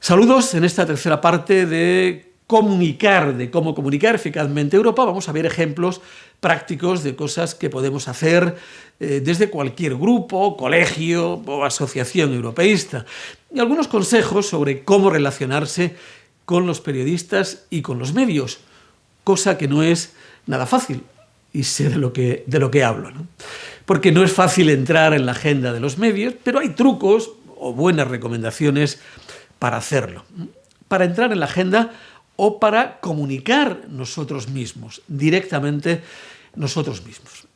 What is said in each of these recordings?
Saludos. En esta tercera parte de cómo comunicar eficazmente Europa, vamos a ver ejemplos prácticos de cosas que podemos hacer desde cualquier grupo, colegio o asociación europeísta, y algunos consejos sobre cómo relacionarse con los periodistas y con los medios, cosa que no es nada fácil, y sé de lo que hablo, ¿no? Porque no es fácil entrar en la agenda de los medios, pero hay trucos o buenas recomendaciones para hacerlo, para entrar en la agenda o para comunicar nosotros mismos, directamente nosotros mismos.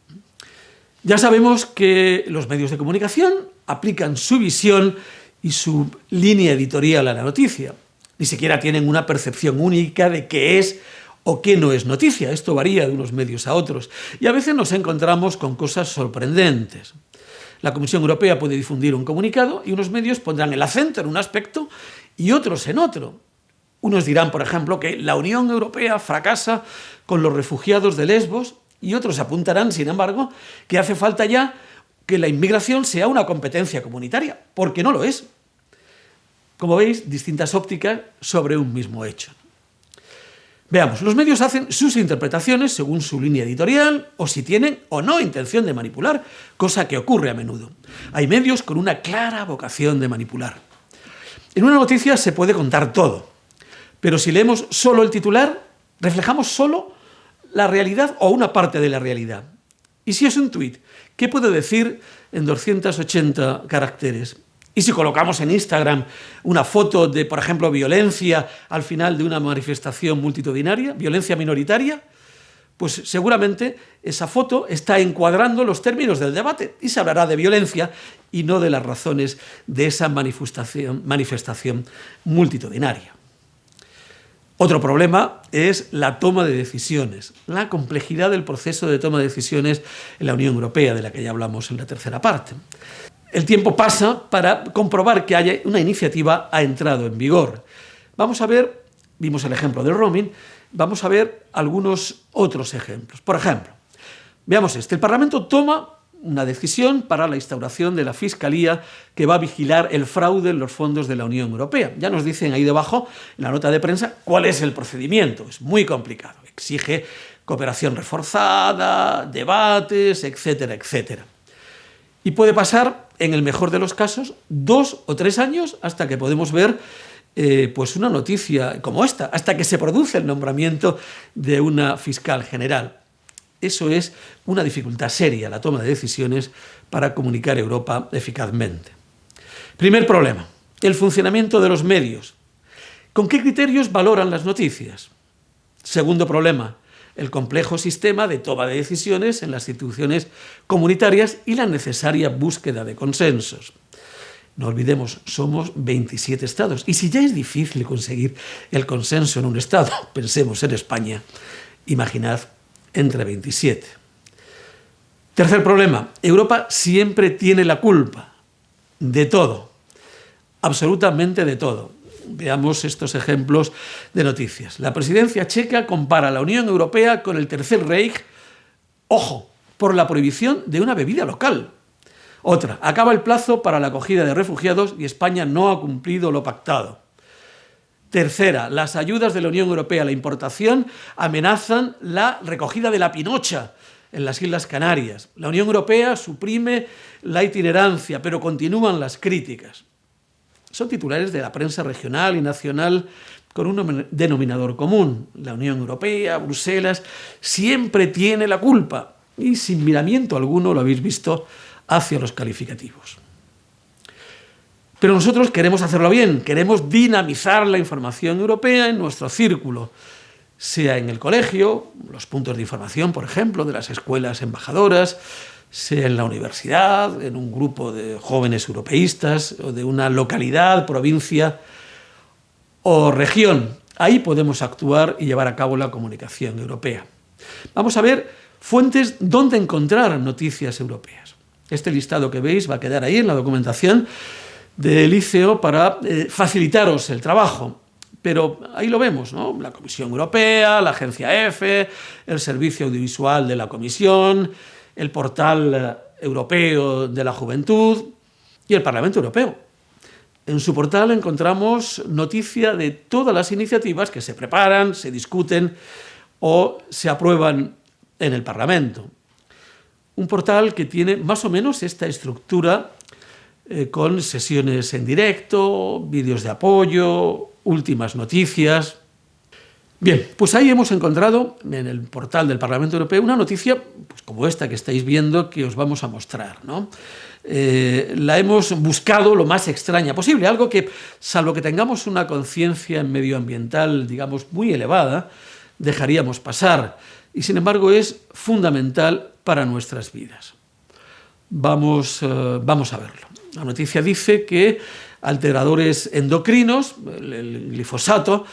Ya sabemos que los medios de comunicación aplican su visión y su línea editorial a la noticia. Ni siquiera tienen una percepción única de qué es o qué no es noticia. Esto varía de unos medios a otros. Y a veces nos encontramos con cosas sorprendentes. La Comisión Europea puede difundir un comunicado y unos medios pondrán el acento en un aspecto y otros en otro. Unos dirán, por ejemplo, que la Unión Europea fracasa con los refugiados de Lesbos, y otros apuntarán, sin embargo, que hace falta ya que la inmigración sea una competencia comunitaria, porque no lo es. Como veis, distintas ópticas sobre un mismo hecho. Veamos, los medios hacen sus interpretaciones según su línea editorial o si tienen o no intención de manipular, cosa que ocurre a menudo. Hay medios con una clara vocación de manipular. En una noticia se puede contar todo, pero si leemos solo el titular, reflejamos solo la realidad o una parte de la realidad. Y si es un tuit, ¿qué puedo decir en 280 caracteres? Y si colocamos en Instagram una foto de, por ejemplo, violencia al final de una manifestación multitudinaria, violencia minoritaria, pues seguramente esa foto está encuadrando los términos del debate y se hablará de violencia y no de las razones de esa manifestación multitudinaria. Otro problema es la toma de decisiones, la complejidad del proceso de toma de decisiones en la Unión Europea, de la que ya hablamos en la tercera parte. El tiempo pasa para comprobar que una iniciativa ha entrado en vigor. Vimos el ejemplo del roaming, vamos a ver algunos otros ejemplos. Por ejemplo, veamos el Parlamento toma una decisión para la instauración de la Fiscalía que va a vigilar el fraude en los fondos de la Unión Europea. Ya nos dicen ahí debajo, en la nota de prensa, cuál es el procedimiento. Es muy complicado. Exige cooperación reforzada, debates, etcétera, etcétera. Y puede pasar, en el mejor de los casos, 2 o 3 años hasta que podemos ver pues una noticia como esta, hasta que se produce el nombramiento de una fiscal general. Eso es una dificultad seria, la toma de decisiones para comunicar Europa eficazmente. Primer problema, el funcionamiento de los medios. ¿Con qué criterios valoran las noticias? Segundo problema, el complejo sistema de toma de decisiones en las instituciones comunitarias y la necesaria búsqueda de consensos. No olvidemos, somos 27 estados, y si ya es difícil conseguir el consenso en un estado, pensemos en España, imaginad entre 27. Tercer problema, Europa siempre tiene la culpa de todo, absolutamente de todo. Veamos estos ejemplos de noticias. La presidencia checa compara a la Unión Europea con el Tercer Reich, ojo, por la prohibición de una bebida local. Otra, acaba el plazo para la acogida de refugiados y España no ha cumplido lo pactado. Tercera, las ayudas de la Unión Europea a la importación amenazan la recogida de la pinocha en las Islas Canarias. La Unión Europea suprime la itinerancia, pero continúan las críticas. Son titulares de la prensa regional y nacional con un denominador común. La Unión Europea, Bruselas, siempre tiene la culpa y sin miramiento alguno, lo habéis visto, hacia los calificativos. Pero nosotros queremos hacerlo bien, queremos dinamizar la información europea en nuestro círculo, sea en el colegio, los puntos de información, por ejemplo, de las escuelas embajadoras, sea en la universidad, en un grupo de jóvenes europeístas, o de una localidad, provincia o región. Ahí podemos actuar y llevar a cabo la comunicación europea. Vamos a ver fuentes donde encontrar noticias europeas. Este listado que veis va a quedar ahí en la documentación del ICEO para facilitaros el trabajo. Pero ahí lo vemos, ¿no? La Comisión Europea, la Agencia EFE, el Servicio Audiovisual de la Comisión, el Portal Europeo de la Juventud y el Parlamento Europeo. En su portal encontramos noticia de todas las iniciativas que se preparan, se discuten o se aprueban en el Parlamento. Un portal que tiene más o menos esta estructura con sesiones en directo, vídeos de apoyo, últimas noticias. Bien, pues ahí hemos encontrado en el portal del Parlamento Europeo una noticia pues como esta que estáis viendo que os vamos a mostrar, ¿no? La hemos buscado lo más extraña posible, algo que, salvo que tengamos una conciencia medioambiental, digamos, muy elevada, dejaríamos pasar, y sin embargo es fundamental para nuestras vidas. Vamos a verlo. La noticia dice que alteradores endocrinos, el glifosato,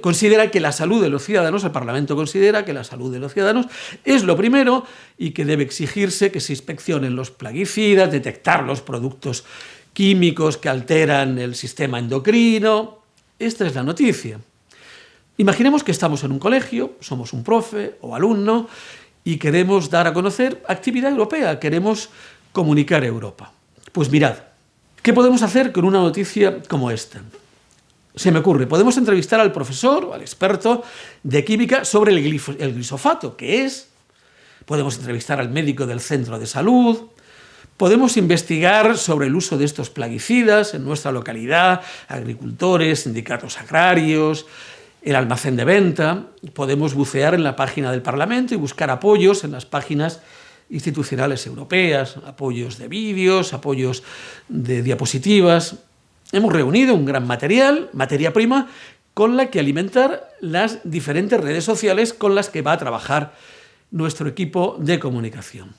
considera que la salud de los ciudadanos, el Parlamento considera que la salud de los ciudadanos es lo primero y que debe exigirse que se inspeccionen los plaguicidas, detectar los productos químicos que alteran el sistema endocrino. Esta es la noticia. Imaginemos que estamos en un colegio, somos un profe o alumno y queremos dar a conocer actividad europea, queremos comunicar Europa. Pues mirad, ¿qué podemos hacer con una noticia como esta? Se me ocurre, podemos entrevistar al profesor o al experto de química sobre el glifosato, ¿qué es? Podemos entrevistar al médico del centro de salud, podemos investigar sobre el uso de estos plaguicidas en nuestra localidad, agricultores, sindicatos agrarios, el almacén de venta, podemos bucear en la página del Parlamento y buscar apoyos en las páginas institucionales europeas, apoyos de vídeos, apoyos de diapositivas. Hemos reunido un gran material, materia prima, con la que alimentar las diferentes redes sociales con las que va a trabajar nuestro equipo de comunicación.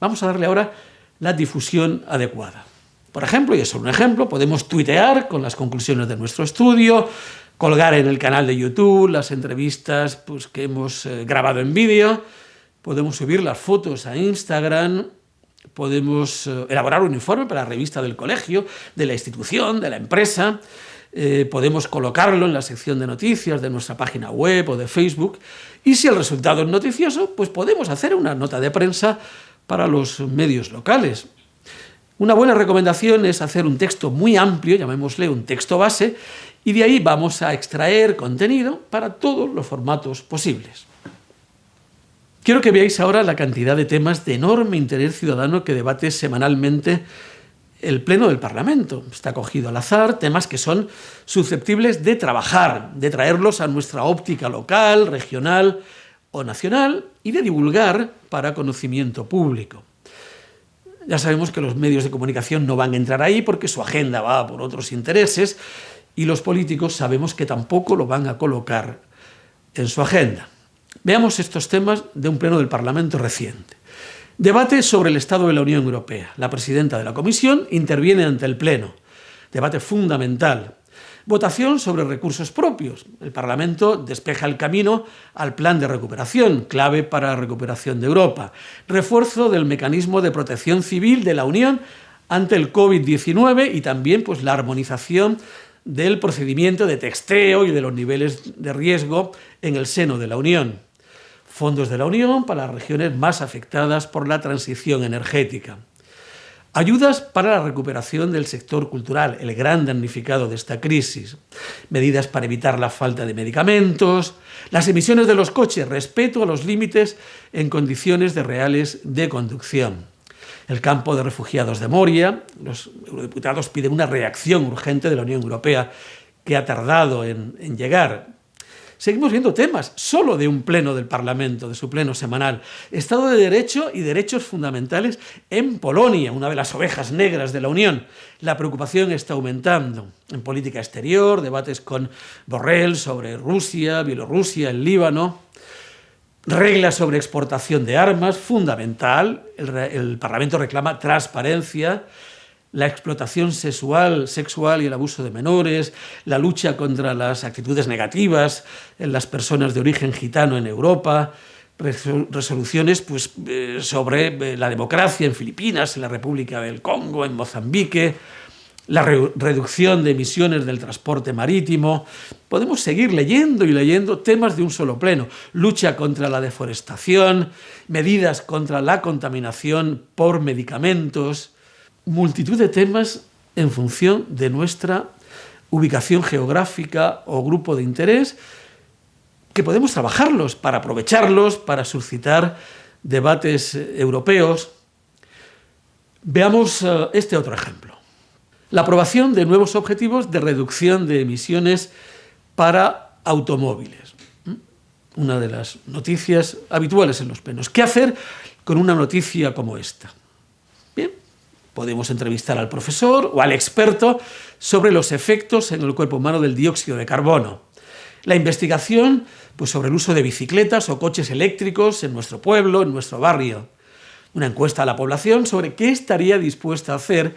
Vamos a darle ahora la difusión adecuada. Por ejemplo, y es solo un ejemplo, podemos tuitear con las conclusiones de nuestro estudio, colgar en el canal de YouTube las entrevistas pues, que hemos grabado en vídeo, podemos subir las fotos a Instagram, podemos elaborar un informe para la revista del colegio, de la institución, de la empresa, podemos colocarlo en la sección de noticias de nuestra página web o de Facebook, y si el resultado es noticioso, pues podemos hacer una nota de prensa para los medios locales. Una buena recomendación es hacer un texto muy amplio, llamémosle un texto base, y de ahí vamos a extraer contenido para todos los formatos posibles. Quiero que veáis ahora la cantidad de temas de enorme interés ciudadano que debate semanalmente el Pleno del Parlamento. Está cogido al azar temas que son susceptibles de trabajar, de traerlos a nuestra óptica local, regional o nacional y de divulgar para conocimiento público. Ya sabemos que los medios de comunicación no van a entrar ahí porque su agenda va por otros intereses y los políticos sabemos que tampoco lo van a colocar en su agenda. Veamos estos temas de un pleno del Parlamento reciente. Debate sobre el Estado de la Unión Europea. La presidenta de la Comisión interviene ante el Pleno. Debate fundamental. Votación sobre recursos propios. El Parlamento despeja el camino al plan de recuperación, clave para la recuperación de Europa. Refuerzo del mecanismo de protección civil de la Unión ante el COVID-19 y también pues, la armonización del procedimiento de testeo y de los niveles de riesgo en el seno de la Unión. Fondos de la Unión para las regiones más afectadas por la transición energética. Ayudas para la recuperación del sector cultural, el gran damnificado de esta crisis. Medidas para evitar la falta de medicamentos. Las emisiones de los coches, respeto a los límites en condiciones reales de conducción. El campo de refugiados de Moria. Los eurodiputados piden una reacción urgente de la Unión Europea que ha tardado en llegar. Seguimos viendo temas solo de un pleno del Parlamento, de su pleno semanal. Estado de Derecho y derechos fundamentales en Polonia, una de las ovejas negras de la Unión. La preocupación está aumentando. En política exterior, debates con Borrell sobre Rusia, Bielorrusia, el Líbano. Reglas sobre exportación de armas, fundamental. El Parlamento reclama transparencia. La explotación sexual y el abuso de menores, la lucha contra las actitudes negativas en las personas de origen gitano en Europa, resoluciones pues, sobre la democracia en Filipinas, en la República del Congo, en Mozambique, la reducción de emisiones del transporte marítimo. Podemos seguir leyendo y leyendo temas de un solo pleno. Lucha contra la deforestación, medidas contra la contaminación por medicamentos, multitud de temas en función de nuestra ubicación geográfica o grupo de interés, que podemos trabajarlos para aprovecharlos, para suscitar debates europeos. Veamos este otro ejemplo. La aprobación de nuevos objetivos de reducción de emisiones para automóviles. Una de las noticias habituales en los plenos. ¿Qué hacer con una noticia como esta? Bien, podemos entrevistar al profesor o al experto sobre los efectos en el cuerpo humano del dióxido de carbono. La investigación pues, sobre el uso de bicicletas o coches eléctricos en nuestro pueblo, en nuestro barrio. Una encuesta a la población sobre qué estaría dispuesta a hacer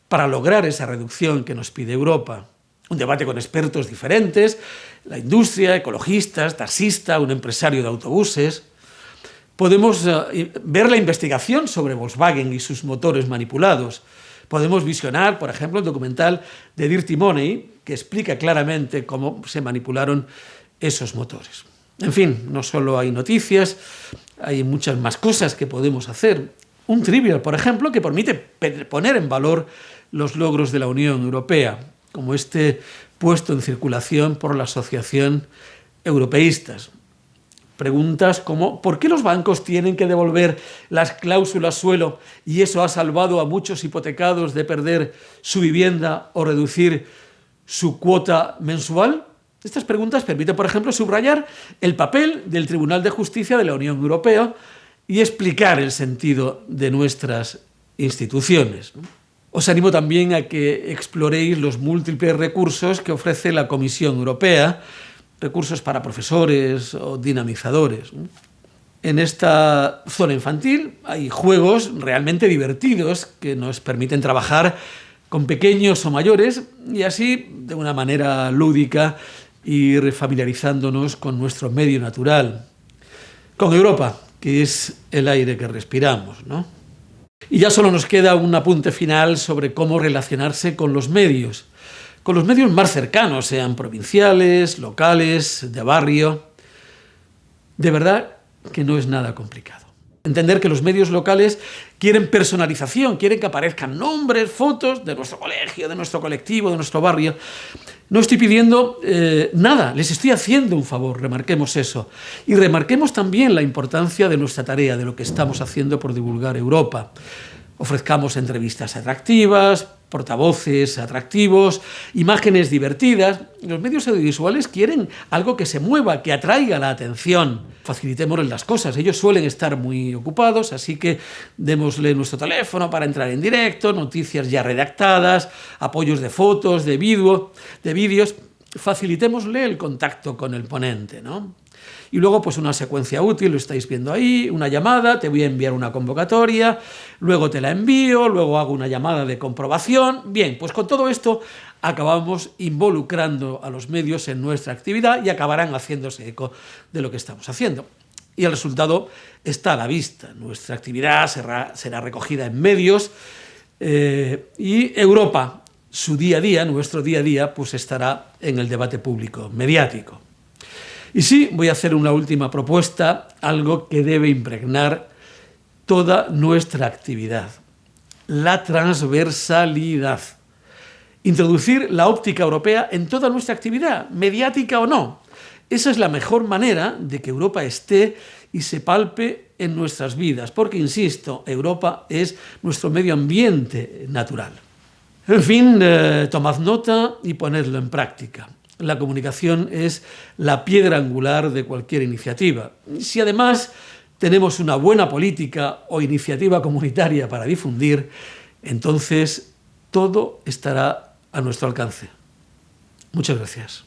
para lograr esa reducción que nos pide Europa. Un debate con expertos diferentes, la industria, ecologistas, taxistas, un empresario de autobuses. Podemos ver la investigación sobre Volkswagen y sus motores manipulados. Podemos visionar, por ejemplo, el documental de Dirty Money, que explica claramente cómo se manipularon esos motores. En fin, no solo hay noticias, hay muchas más cosas que podemos hacer. Un trivial, por ejemplo, que permite poner en valor los logros de la Unión Europea, como este puesto en circulación por la Asociación Europeístas. Preguntas como ¿por qué los bancos tienen que devolver las cláusulas suelo y eso ha salvado a muchos hipotecados de perder su vivienda o reducir su cuota mensual? Estas preguntas permiten, por ejemplo, subrayar el papel del Tribunal de Justicia de la Unión Europea y explicar el sentido de nuestras instituciones. Os animo también a que exploréis los múltiples recursos que ofrece la Comisión Europea, recursos para profesores o dinamizadores. En esta zona infantil hay juegos realmente divertidos que nos permiten trabajar con pequeños o mayores y así, de una manera lúdica, ir familiarizándonos con nuestro medio natural, con Europa, que es el aire que respiramos, ¿no? Y ya solo nos queda un apunte final sobre cómo relacionarse con los medios más cercanos, sean provinciales, locales, de barrio. De verdad que no es nada complicado. Entender que los medios locales quieren personalización, quieren que aparezcan nombres, fotos de nuestro colegio, de nuestro colectivo, de nuestro barrio. No estoy pidiendo nada, les estoy haciendo un favor, remarquemos eso. Y remarquemos también la importancia de nuestra tarea, de lo que estamos haciendo por divulgar Europa. Ofrezcamos entrevistas atractivas, portavoces atractivos, imágenes divertidas. Los medios audiovisuales quieren algo que se mueva, que atraiga la atención. Facilitémosles las cosas. Ellos suelen estar muy ocupados, así que démosle nuestro teléfono para entrar en directo, noticias ya redactadas, apoyos de fotos, de vídeos. Facilitémosle el contacto con el ponente, ¿no? Y luego pues una secuencia útil, lo estáis viendo ahí, una llamada, te voy a enviar una convocatoria, luego te la envío, luego hago una llamada de comprobación. Bien, pues con todo esto acabamos involucrando a los medios en nuestra actividad y acabarán haciéndose eco de lo que estamos haciendo. Y el resultado está a la vista. Nuestra actividad será recogida en medios y Europa, su día a día, nuestro día a día, pues estará en el debate público, mediático. Y sí, voy a hacer una última propuesta, algo que debe impregnar toda nuestra actividad: la transversalidad. Introducir la óptica europea en toda nuestra actividad, mediática o no. Esa es la mejor manera de que Europa esté y se palpe en nuestras vidas, porque, insisto, Europa es nuestro medio ambiente natural. En fin, tomad nota y ponedlo en práctica. La comunicación es la piedra angular de cualquier iniciativa. Si además tenemos una buena política o iniciativa comunitaria para difundir, entonces todo estará a nuestro alcance. Muchas gracias.